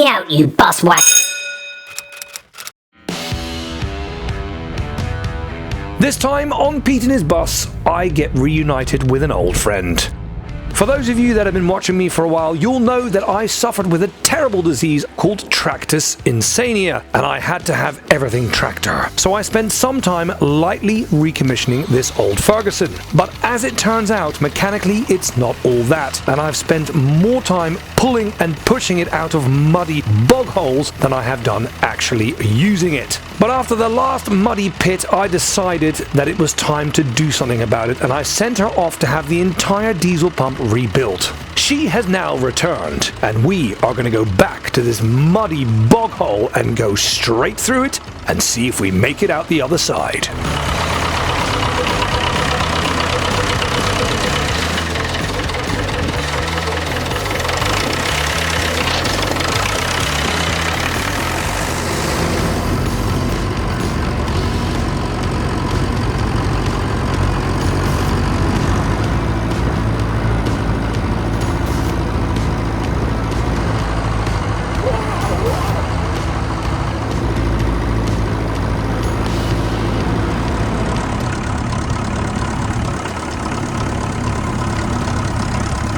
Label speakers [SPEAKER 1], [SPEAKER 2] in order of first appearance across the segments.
[SPEAKER 1] me out, you bus whack.
[SPEAKER 2] This time on Pete and his bus, I get reunited with an old friend. For those of you that have been watching me for a while, you'll know that I suffered with a terrible disease called Tractus insania, and I had to have everything tractor. So I spent some time lightly recommissioning this old Ferguson. But as it turns out, mechanically it's not all that, and I've spent more time pulling and pushing it out of muddy bog holes than I have done actually using it. But after the last muddy pit, I decided that it was time to do something about it, and I sent her off to have the entire diesel pump rebuilt. She has now returned, and we are going to go back to this muddy bog hole and go straight through it and see if we make it out the other side.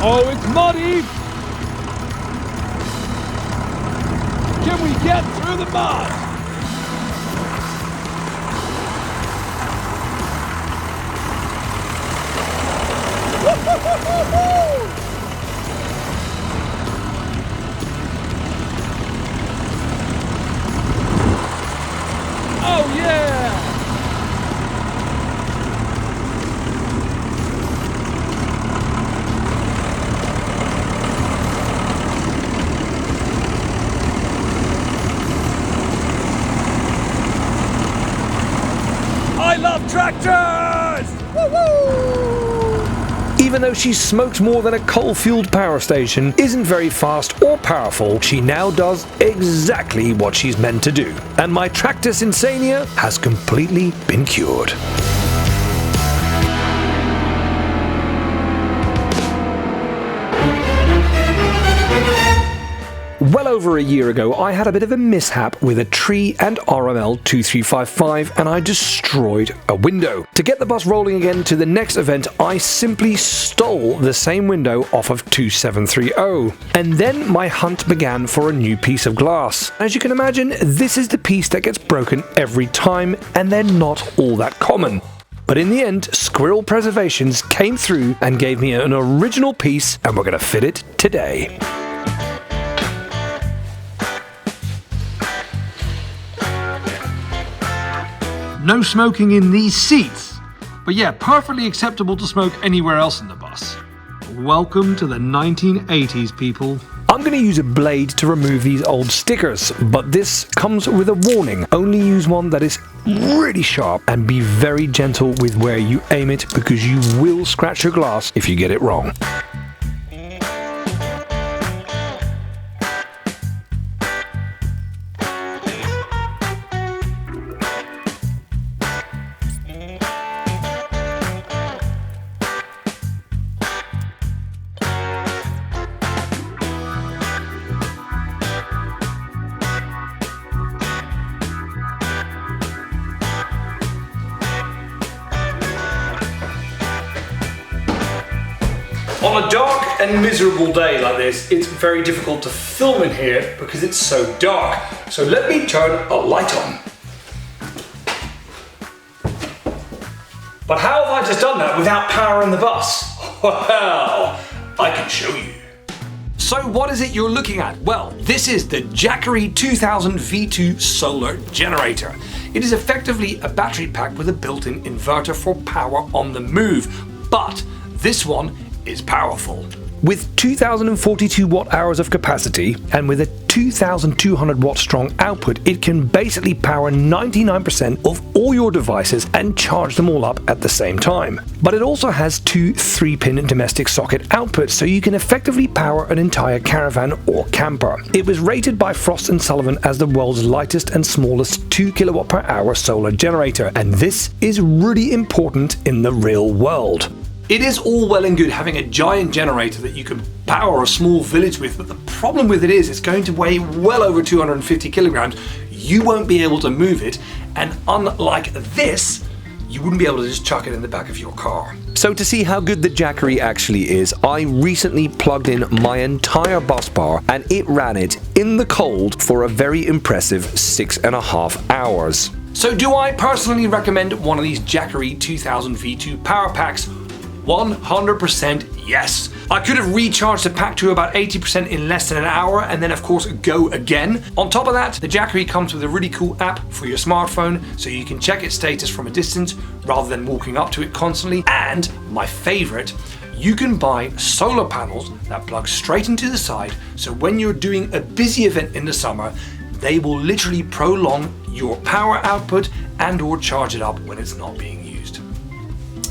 [SPEAKER 3] Oh, it's muddy! Can we get through the mud? Oh yeah! I love tractors! Woo-woo!
[SPEAKER 2] Even though she smokes more than a coal-fueled power station, isn't very fast or powerful, she now does exactly what she's meant to do. And my Tractus insania has completely been cured. Well over a year ago, I had a bit of a mishap with a tree and RML 2355, and I destroyed a window. To get the bus rolling again to the next event, I simply stole the same window off of 2730. And then my hunt began for a new piece of glass. As you can imagine, this is the piece that gets broken every time, and they're not all that common. But in the end, Squirrel Preservations came through and gave me an original piece, and we're going to fit it today.
[SPEAKER 3] No smoking in these seats. But yeah, perfectly acceptable to smoke anywhere else in the bus. Welcome to the 1980s, people.
[SPEAKER 2] I'm going to use a blade to remove these old stickers, but this comes with a warning. Only use one that is really sharp and be very gentle with where you aim it, because you will scratch your glass if you get it wrong.
[SPEAKER 4] On a dark and miserable day like this, it's very difficult to film in here because it's so dark. So let me turn a light on. But how have I just done that without powering the bus? Well, I can show you.
[SPEAKER 2] So what is it you're looking at? Well, this is the Jackery 2000 V2 solar generator. It is effectively a battery pack with a built-in inverter for power on the move, but this one is powerful. With 2042 watt hours of capacity and with a 2200 watt strong output, it can basically power 99% of all your devices and charge them all up at the same time. But it also has two 3-pin domestic socket outputs, so you can effectively power an entire caravan or camper. It was rated by Frost & Sullivan as the world's lightest and smallest 2 kilowatt per hour solar generator, and this is really important in the real world.
[SPEAKER 4] It is all well and good having a giant generator that you can power a small village with, but the problem with it is it's going to weigh well over 250 kilograms. You won't be able to move it, and unlike this, you wouldn't be able to just chuck it in the back of your car.
[SPEAKER 2] So to see how good the Jackery actually is, I recently plugged in my entire bus bar and it ran it in the cold for a very impressive 6.5 hours.
[SPEAKER 4] So do I personally recommend one of these Jackery 2000 V2 power packs? 100% yes. I could have recharged the pack to about 80% in less than an hour and then of course go again. On top of that, the Jackery comes with a really cool app for your smartphone so you can check its status from a distance rather than walking up to it constantly. And my favorite, you can buy solar panels that plug straight into the side, so when you're doing a busy event in the summer, they will literally prolong your power output and or charge it up when it's not being used.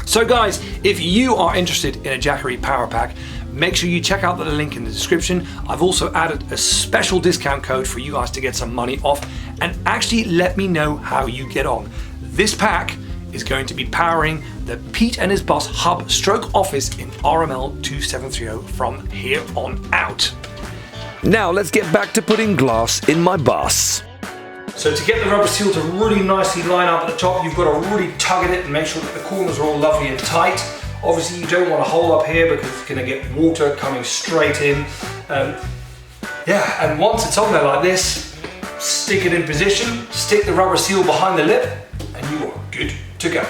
[SPEAKER 4] So guys, if you are interested in a Jackery power pack, make sure you check out the link in the description. I've also added a special discount code for you guys to get some money off, and actually let me know how you get on. This pack is going to be powering the Pete and his Bus hub stroke office in RML 2730 from here on out.
[SPEAKER 2] Now let's get back to putting glass in my bus.
[SPEAKER 4] So to get the rubber seal to really nicely line up at the top, you've got to really tug at it and make sure that the corners are all lovely and tight. Obviously you don't want a hole up here because it's going to get water coming straight in. And once it's on there like this, stick it in position, stick the rubber seal behind the lip, and you are good to go.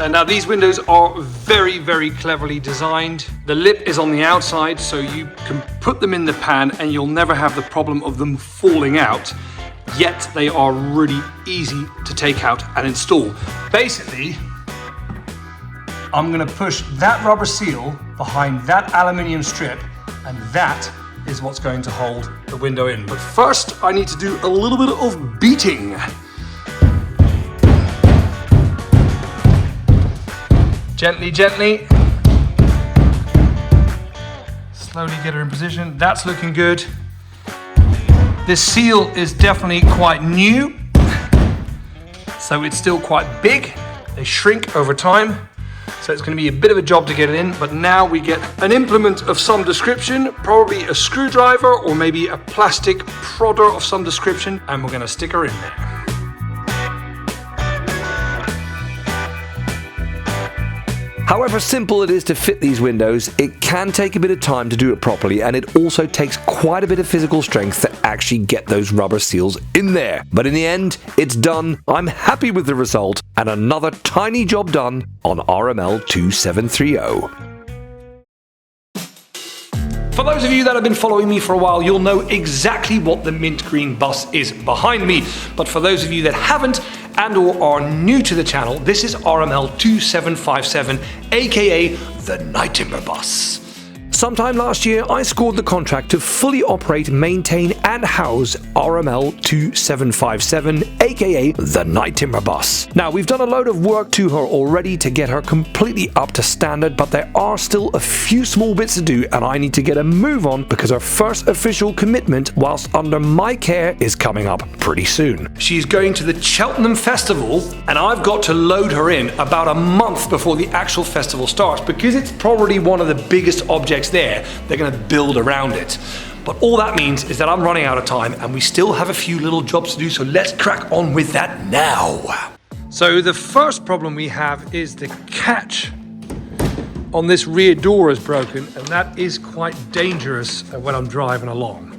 [SPEAKER 4] Now these windows are very, very cleverly designed. The lip is on the outside so you can put them in the pan and you'll never have the problem of them falling out. Yet they are really easy to take out and install. Basically, I'm gonna push that rubber seal behind that aluminium strip, and that is what's going to hold the window in. But first, I need to do a little bit of beating. Gently, gently. Slowly get her in position. That's looking good. This seal is definitely quite new, so it's still quite big. They shrink over time, so it's going to be a bit of a job to get it in, but now we get an implement of some description, probably a screwdriver or maybe a plastic prodder of some description, and we're going to stick her in there.
[SPEAKER 2] However simple it is to fit these windows, it can take a bit of time to do it properly, and it also takes quite a bit of physical strength to actually get those rubber seals in there. But in the end, it's done. I'm happy with the result, and another tiny job done on RML 2730.
[SPEAKER 4] For those of you that have been following me for a while, you'll know exactly what the mint green bus is behind me. But for those of you that haven't and or are new to the channel, this is RML 2757, aka the Nyetimber bus.
[SPEAKER 2] Sometime last year, I scored the contract to fully operate, maintain and house RML 2757, aka the Nyetimber bus. Now, we've done a load of work to her already to get her completely up to standard, but there are still a few small bits to do, and I need to get a move on because her first official commitment whilst under my care is coming up pretty soon.
[SPEAKER 4] She's going to the Cheltenham Festival, and I've got to load her in about a month before the actual festival starts because it's probably one of the biggest objects there. They're going to build around it. But all that means is that I'm running out of time and we still have a few little jobs to do, so let's crack on with that now. So the first problem we have is the catch on this rear door is broken, and that is quite dangerous when I'm driving along.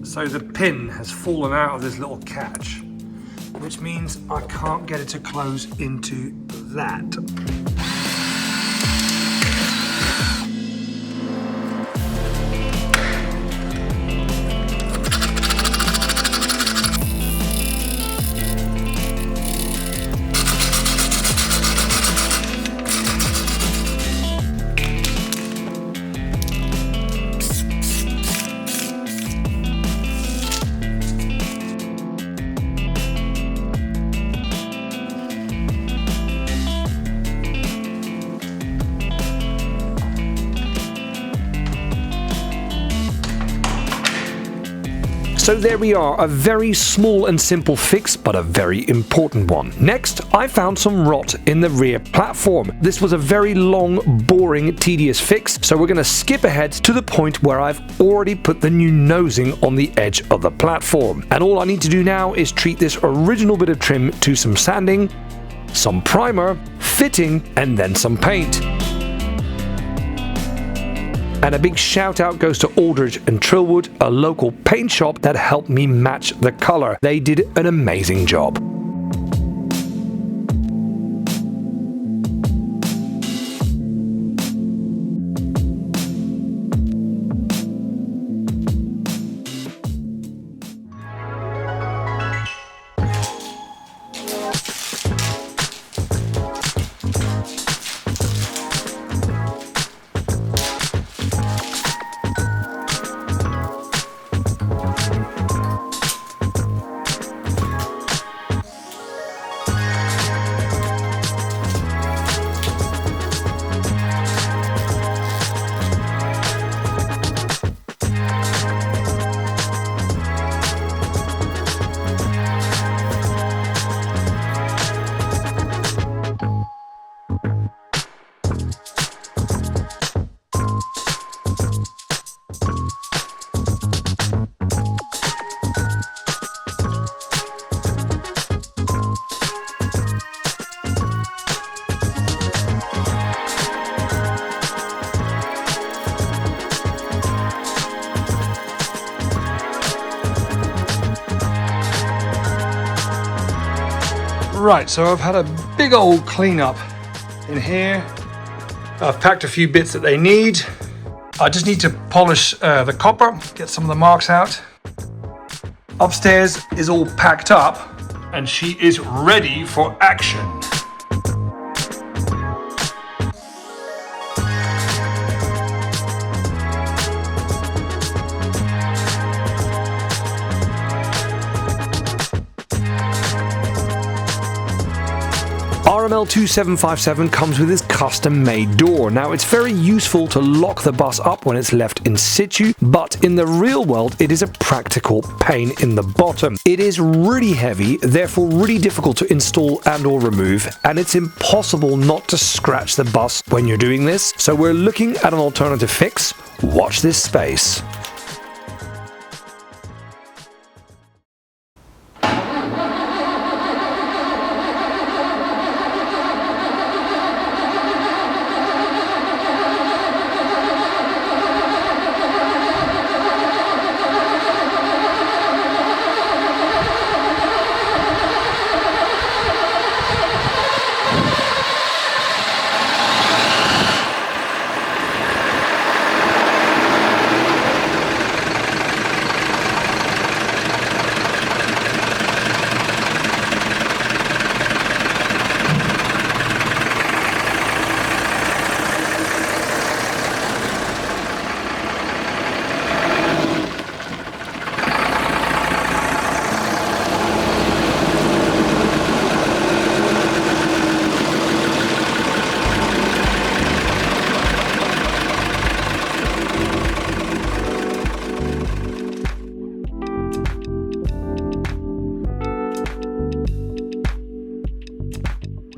[SPEAKER 4] So the pin has fallen out of this little catch, which means I can't get it to close into that.
[SPEAKER 2] So there we are, a very small and simple fix, but a very important one. Next, I found some rot in the rear platform. This was a very long, boring, tedious fix, so we're going to skip ahead to the point where I've already put the new nosing on the edge of the platform. And all I need to do now is treat this original bit of trim to some sanding, some primer, fitting, and then some paint. And a big shout out goes to Aldridge and Trillwood, a local paint shop that helped me match the color. They did an amazing job.
[SPEAKER 3] Right, so I've had a big old cleanup in here. I've packed a few bits that they need. I just need to polish the copper, get some of the marks out. Upstairs is all packed up and she is ready for action.
[SPEAKER 2] RML 2757 comes with this custom-made door. Now, it's very useful to lock the bus up when it's left in situ, but in the real world, it is a practical pain in the bottom. It is really heavy, therefore really difficult to install and or remove, and it's impossible not to scratch the bus when you're doing this. So we're looking at an alternative fix. Watch this space.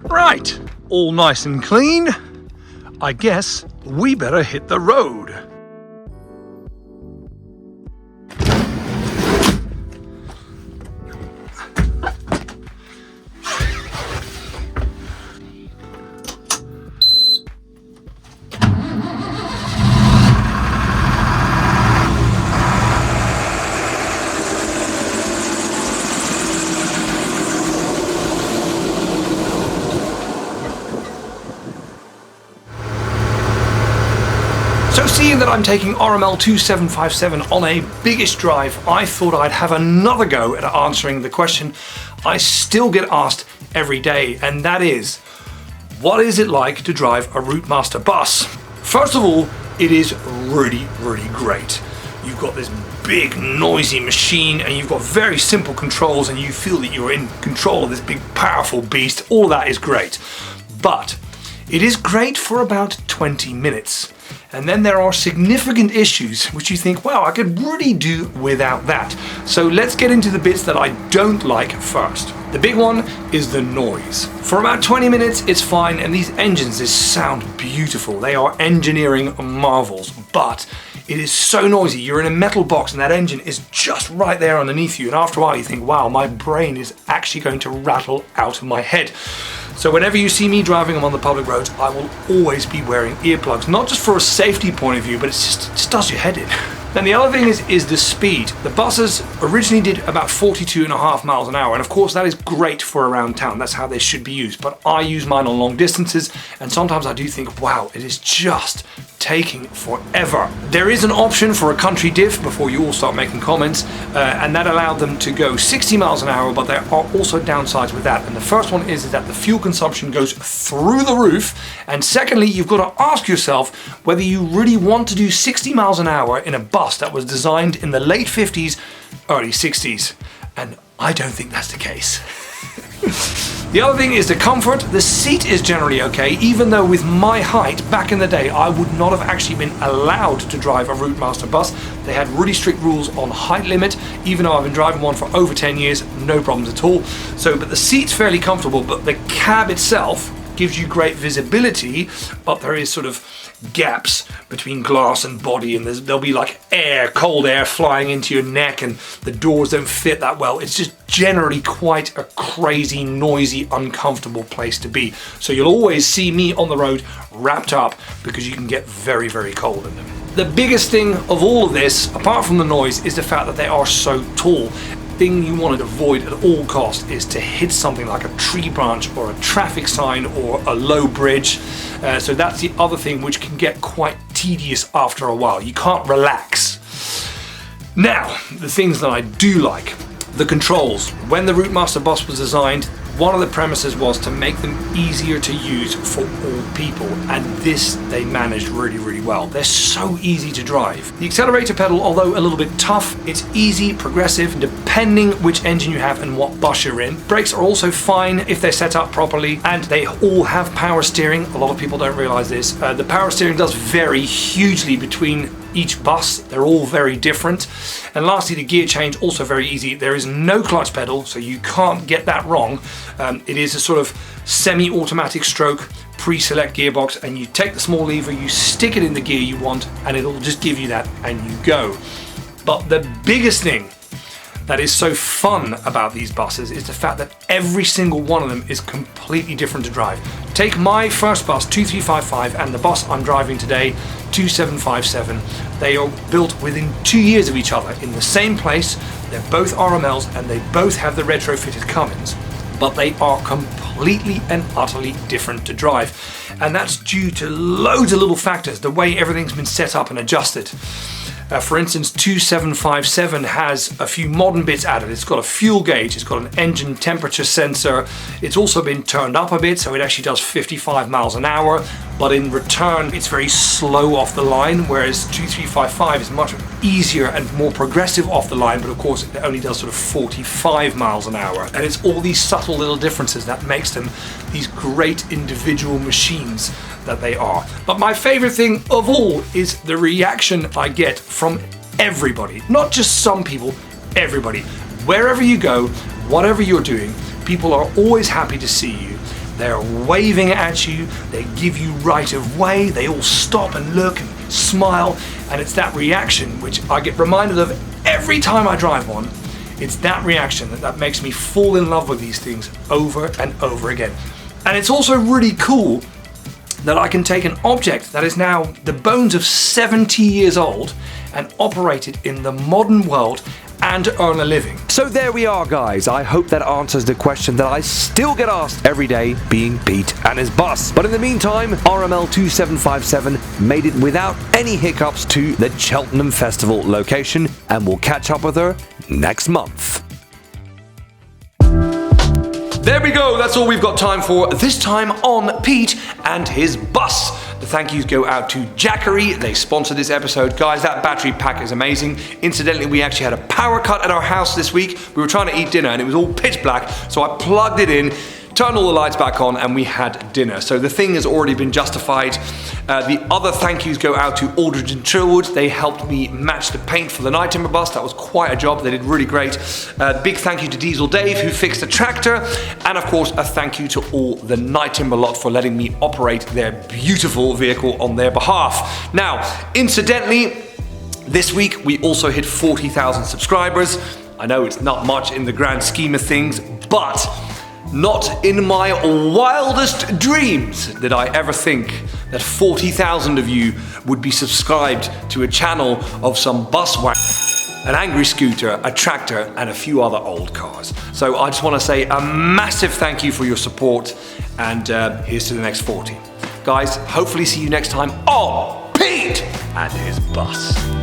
[SPEAKER 3] Right, all nice and clean. I guess we better hit the road.
[SPEAKER 4] So seeing that I'm taking RML 2757 on a biggish drive, I thought I'd have another go at answering the question I still get asked every day, and that is, what is it like to drive a Routemaster bus? First of all, it is really, really great. You've got this big noisy machine and you've got very simple controls and you feel that you're in control of this big powerful beast. All that is great. But it is great for about 20 minutes. And then there are significant issues which you think, well, I could really do without that. So let's get into the bits that I don't like first. The big one is the noise. For about 20 minutes it's fine, and these engines sound beautiful. They are engineering marvels, but it is so noisy. You're in a metal box and that engine is just right there underneath you, and after a while you think, wow, my brain is actually going to rattle out of my head. So whenever you see me driving them on the public roads, I will always be wearing earplugs, not just for a safety point of view, but it just does your head in. Then the other thing is the speed. The buses originally did about 42.5 miles an hour, and of course that is great for around town. That's how they should be used. But I use mine on long distances, and sometimes I do think, wow, it is just taking forever. There is an option for a country diff before you all start making comments, and that allowed them to go 60 miles an hour, but there are also downsides with that. And the first one is that the fuel consumption goes through the roof, and secondly, you've got to ask yourself whether you really want to do 60 miles an hour in a bus that was designed in the late 50s, early 60s. And I don't think that's the case. The other thing is the comfort. The seat is generally okay, even though with my height back in the day I would not have actually been allowed to drive a Routemaster bus. They had really strict rules on height limit, even though I've been driving one for over 10 years, no problems at all. So, but the seat's fairly comfortable, but the cab itself gives you great visibility, but there is sort of gaps between glass and body, and there'll be like cold air flying into your neck, and the doors don't fit that well. It's just generally quite a crazy, noisy, uncomfortable place to be. So you'll always see me on the road wrapped up, because you can get very, very cold in them. The biggest thing of all of this, apart from the noise, is the fact that they are so tall. Thing you want to avoid at all costs is to hit something like a tree branch or a traffic sign or a low bridge. So that's the other thing which can get quite tedious after a while. You can't relax. Now, the things that I do like. The controls. When the Routemaster Bus was designed, one of the premises was to make them easier to use for all people, and this they managed really, really well. They're so easy to drive. The accelerator pedal, although a little bit tough, it's easy, progressive, depending which engine you have and what bus you're in. Brakes are also fine if they're set up properly, and they all have power steering. A lot of people don't realize this. The power steering does vary hugely between each bus. They're all very different. And lastly, the gear change, also very easy. There is no clutch pedal, so you can't get that wrong. It is a sort of semi-automatic stroke pre-select gearbox, and you take the small lever, you stick it in the gear you want, and it'll just give you that, and you go. But the biggest thing that is so fun about these buses is the fact that every single one of them is completely different to drive. Take my first bus, 2355, and the bus I'm driving today, 2757. They are built within 2 years of each other in the same place. They're both RMLs, and they both have the retrofitted Cummins, but they are completely and utterly different to drive. And that's due to loads of little factors, the way everything's been set up and adjusted. For instance, 2757 has a few modern bits added. It's got a fuel gauge, it's got an engine temperature sensor. It's also been turned up a bit, so it actually does 55 miles an hour, but in return, it's very slow off the line, whereas 2355 is much easier and more progressive off the line, but of course it only does sort of 45 miles an hour. And it's all these subtle little differences that makes them these great individual machines that they are. But my favorite thing of all is the reaction I get from everybody, not just some people, everybody. Wherever you go, whatever you're doing, people are always happy to see you. They're waving at you, they give you right of way, they all stop and look and smile, and it's that reaction which I get reminded of every time I drive one. It's that reaction that makes me fall in love with these things over and over again. And it's also really cool that I can take an object that is now the bones of 70 years old and operate it in the modern world and earn a living.
[SPEAKER 2] So there we are, guys. I hope that answers the question that I still get asked every day, being Pete and his bus. But in the meantime, RML 2757 made it without any hiccups to the Cheltenham Festival location, and we'll catch up with her next month.
[SPEAKER 4] There we go, that's all we've got time for this time on Pete and his bus. The thank yous go out to Jackery. They sponsored this episode. Guys, that battery pack is amazing. Incidentally, we actually had a power cut at our house this week. We were trying to eat dinner and it was all pitch black, so I plugged it in, turned all the lights back on, and we had dinner. So the thing has already been justified. The other thank yous go out to Aldridge and Trillwood. They helped me match the paint for the Nyetimber bus. That was quite a job. They did really great. Big thank you to Diesel Dave, who fixed the tractor. And of course, a thank you to all the Nyetimber lot for letting me operate their beautiful vehicle on their behalf. Now, incidentally, this week we also hit 40,000 subscribers. I know it's not much in the grand scheme of things, but not in my wildest dreams did I ever think that 40,000 of you would be subscribed to a channel of some bus wagon, an angry scooter, a tractor, and a few other old cars. So I just want to say a massive thank you for your support, and here's to the next 40. Guys, hopefully see you next time on Pete and his bus.